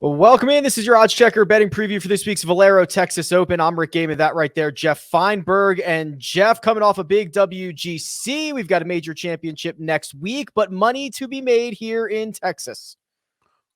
Well, welcome in. This is your odds checker betting preview for this week's Valero Texas Open. I'm Rick Gehman, that right there, Geoff Fienberg. And Geoff, coming off a big WGC, we've got a major championship next week, but money to be made here in Texas.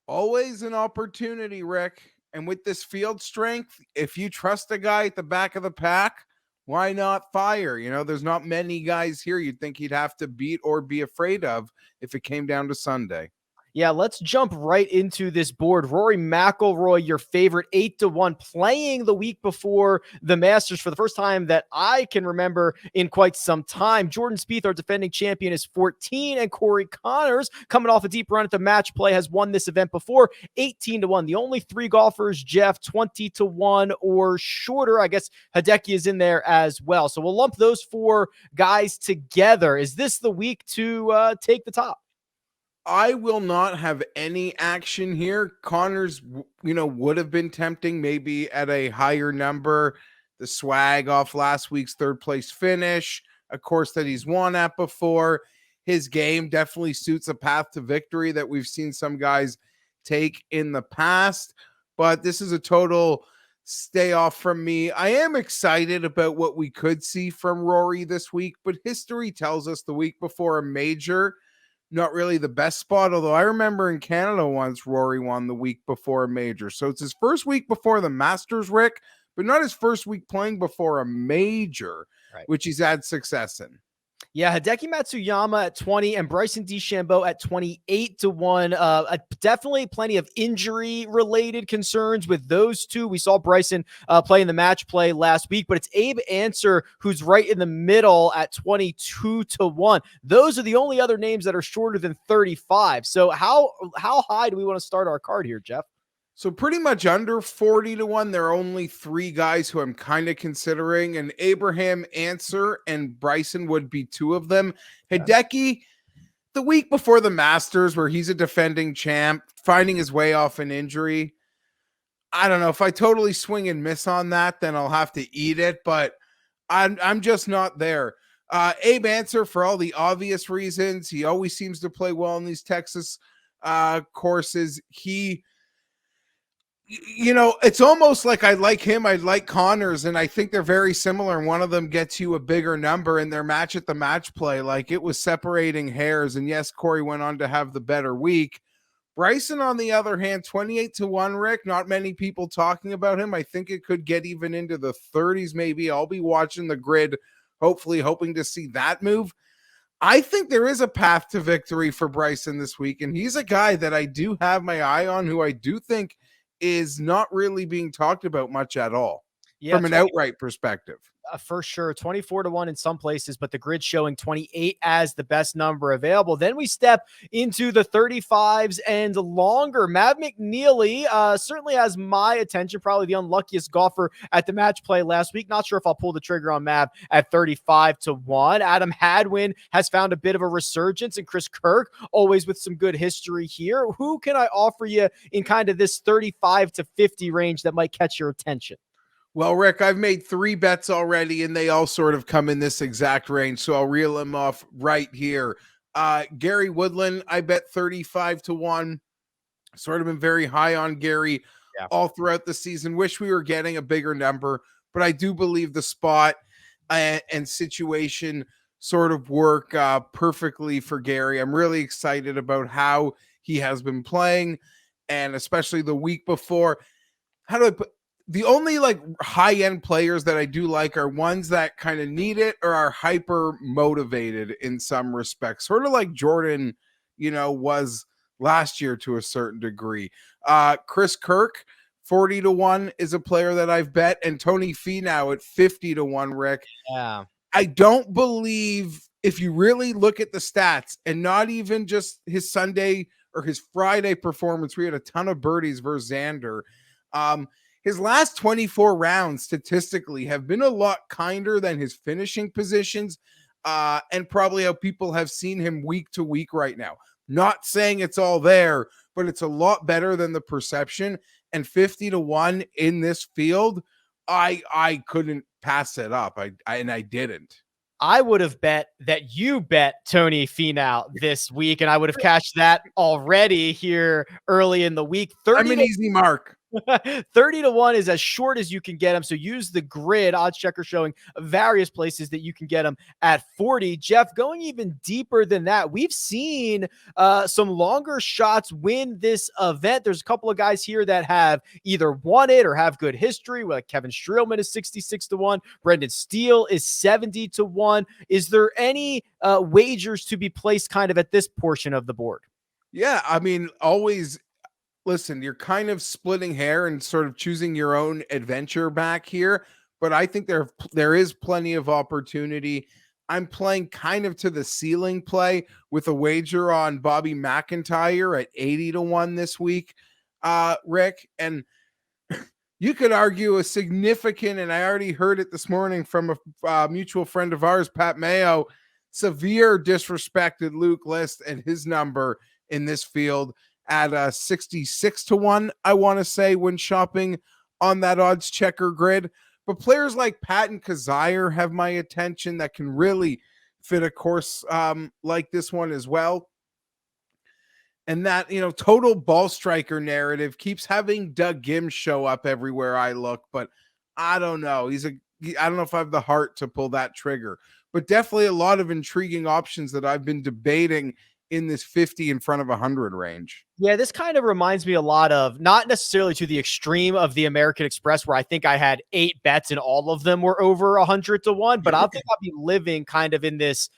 Always an opportunity, Rick. And with this field strength, if you trust a guy at the back of the pack, why not fire? There's not many guys here you'd think he'd have to beat or be afraid of if it came down to Sunday. Yeah, let's jump right into this board. Rory Mcilroy, your favorite, 8-1, playing the week before the Masters for the first time that I can remember in quite some time. Jordan Spieth, our defending champion, is 14, and Corey Connors, coming off a deep run at the match play, has won this event before, 18-1. The only three golfers, Geoff, 20-1 or shorter. I guess Hideki is in there as well. So we'll lump those four guys together. Is this the week to take the top? I will not have any action here. Connors, would have been tempting maybe at a higher number. The swag off last week's third place finish, a course that he's won at before. His game definitely suits a path to victory that we've seen some guys take in the past. But this is a total stay off from me. I am excited about what we could see from Rory this week, but history tells us the week before a major, not really the best spot, although I remember in Canada once Rory won the week before a major. So it's his first week before the Masters, Rick, but not his first week playing before a major, right, which he's had success in. Yeah, Hideki Matsuyama at 20 and Bryson DeChambeau at 28-1. Definitely plenty of injury-related concerns with those two. We saw Bryson play in the match play last week, but it's Abe Answer who's right in the middle at 22-1. Those are the only other names that are shorter than 35. So how high do we want to start our card here, Geoff? So pretty much under 40-1. There are only three guys who I'm kind of considering, and Abraham, Answer, and Bryson would be two of them. Hideki, the week before the Masters, where he's a defending champ, finding his way off an injury. I don't know if I totally swing and miss on that, then I'll have to eat it, but I'm just not there. Abe Answer, for all the obvious reasons, he always seems to play well in these Texas courses. It's almost like I like him. I like Connors, and I think they're very similar. And one of them gets you a bigger number in their match at the match play. Like, it was separating hairs. And yes, Corey went on to have the better week. Bryson, on the other hand, 28-1, Rick. Not many people talking about him. I think it could get even into the 30s, maybe. I'll be watching the grid, hopefully hoping to see that move. I think there is a path to victory for Bryson this week. And he's a guy that I do have my eye on, who I do think is not really being talked about much at all from an outright perspective. For sure, 24-1 in some places, but the grid showing 28 as the best number available. Then we step into the 35s and longer. Mav McNeely certainly has my attention, probably the unluckiest golfer at the match play last week. Not sure if I'll pull the trigger on Mav at 35-1. Adam Hadwin has found a bit of a resurgence, and Chris Kirk, always with some good history here. Who can I offer you in kind of this 35-50 range that might catch your attention? Well, Rick, I've made 3 bets already, and they all sort of come in this exact range, so I'll reel them off right here. Gary Woodland, I bet 35-1. Sort of been very high on Gary all throughout the season. Wish we were getting a bigger number, but I do believe the spot and situation sort of work perfectly for Gary. I'm really excited about how he has been playing, and especially the week before. How do I put... The only high-end players that I do like are ones that kind of need it or are hyper motivated in some respects, sort of like Jordan, was last year to a certain degree. Chris Kirk, 40-1 is a player that I've bet, and Tony Finau at 50-1, Rick. Yeah. I don't believe, if you really look at the stats and not even just his Sunday or his Friday performance, we had a ton of birdies versus Xander. His last 24 rounds statistically have been a lot kinder than his finishing positions, and probably how people have seen him week to week right now. Not saying it's all there, but it's a lot better than the perception. And 50-1 in this field, I couldn't pass it up. I didn't. I would have bet that you bet Tony Finau this week, and I would have cashed that already here early in the week. I'm an easy mark. 30-1 is as short as you can get them. So use the grid. Odds checker showing various places that you can get them at 40. Geoff, going even deeper than that, we've seen some longer shots win this event. There's a couple of guys here that have either won it or have good history. Like Kevin Streelman is 66-1. Brendan Steele is 70-1. Is there any wagers to be placed kind of at this portion of the board? Yeah, I mean, always. Listen, you're kind of splitting hair and sort of choosing your own adventure back here, but I think there is plenty of opportunity. I'm playing kind of to the ceiling play with a wager on Bobby McIntyre at 80-1 this week, Rick. And you could argue a significant, and I already heard it this morning from a mutual friend of ours, Pat Mayo, severe disrespected Luke List and his number in this field at 66-1, I want to say, when shopping on that odds checker grid. But players like Patton Kizzire have my attention that can really fit a course like this one as well. And that, total ball striker narrative keeps having Doug Gim show up everywhere I look, but I don't know. I don't know if I have the heart to pull that trigger, but definitely a lot of intriguing options that I've been debating in this 50 in front of 100 range. Yeah, this kind of reminds me a lot of, not necessarily to the extreme of the American Express, where I think I had 8 bets and all of them were over 100-1, but I think I'll be living kind of in this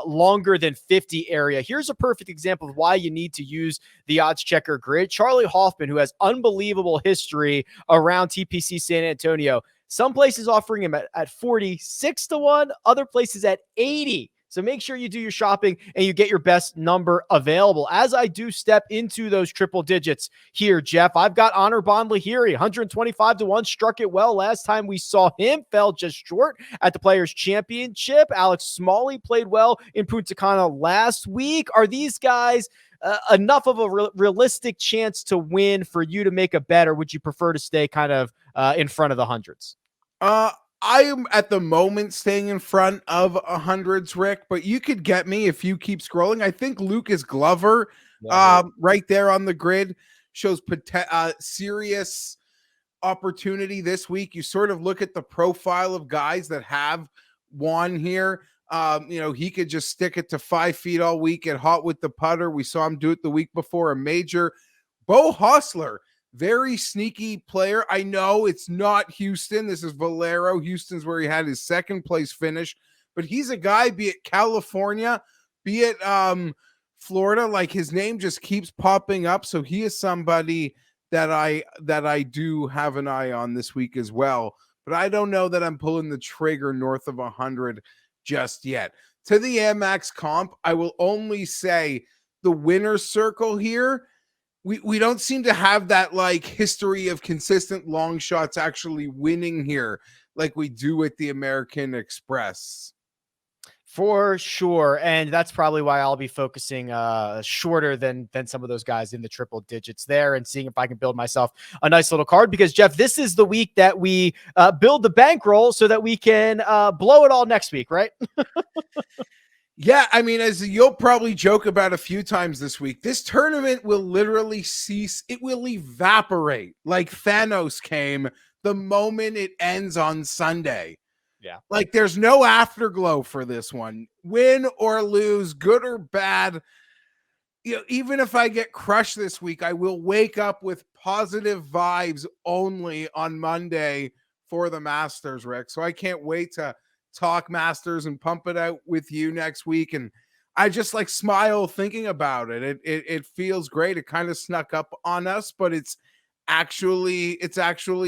longer than 50 area. Here's a perfect example of why you need to use the odds checker grid. Charlie Hoffman, who has unbelievable history around TPC San Antonio, some places offering him at 46-1, other places at 80. So make sure you do your shopping and you get your best number available. As I do step into those triple digits here, Geoff, I've got Honor Bond Lahiri, 125-1, struck it well last time we saw him, fell just short at the Players' Championship. Alex Smalley played well in Punta Cana last week. Are these guys enough of a realistic chance to win for you to make a bet, or would you prefer to stay kind of in front of the hundreds? I am at the moment staying in front of 100s, Rick, but you could get me if you keep scrolling. I think Lucas Glover, right there on the grid, shows serious opportunity this week. You sort of look at the profile of guys that have won here. He could just stick it to 5 feet all week, get hot with the putter. We saw him do it the week before a major. Bo Hostler, very sneaky player. I know it's not Houston. This is Valero. Houston's where he had his second place finish, but he's a guy, be it California, be it Florida, like his name just keeps popping up. So he is somebody that I do have an eye on this week as well. But I don't know that I'm pulling the trigger north of 100 just yet. To the Amex comp, I will only say the winner's circle here, we don't seem to have that like history of consistent long shots actually winning here like we do at the American Express. For sure. And that's probably why I'll be focusing shorter than some of those guys in the triple digits there, and seeing if I can build myself a nice little card, because Geoff, this is the week that we build the bankroll so that we can blow it all next week, right? Yeah, I mean, as you'll probably joke about a few times this week, this tournament will literally cease. It will evaporate like Thanos came the moment it ends on Sunday. Yeah. Like there's no afterglow for this one. Win or lose, good or bad. Even if I get crushed this week, I will wake up with positive vibes only on Monday for the Masters, Rick. So I can't wait to talk Masters and pump it out with you next week. And I just like smile thinking about it. It feels great. It kind of snuck up on us, but it's actually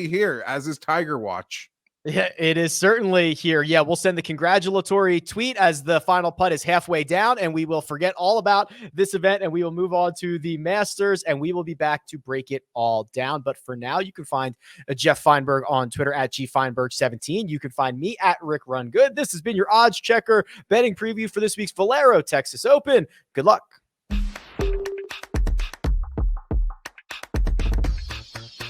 here, as is Tiger Watch. Yeah, it is certainly here. Yeah, we'll send the congratulatory tweet as the final putt is halfway down, and we will forget all about this event, and we will move on to the Masters, and we will be back to break it all down. But for now, you can find Geoff Fienberg on Twitter at GFienberg17. You can find me at Rick Run Good. This has been your odds checker betting preview for this week's Valero Texas Open. Good luck.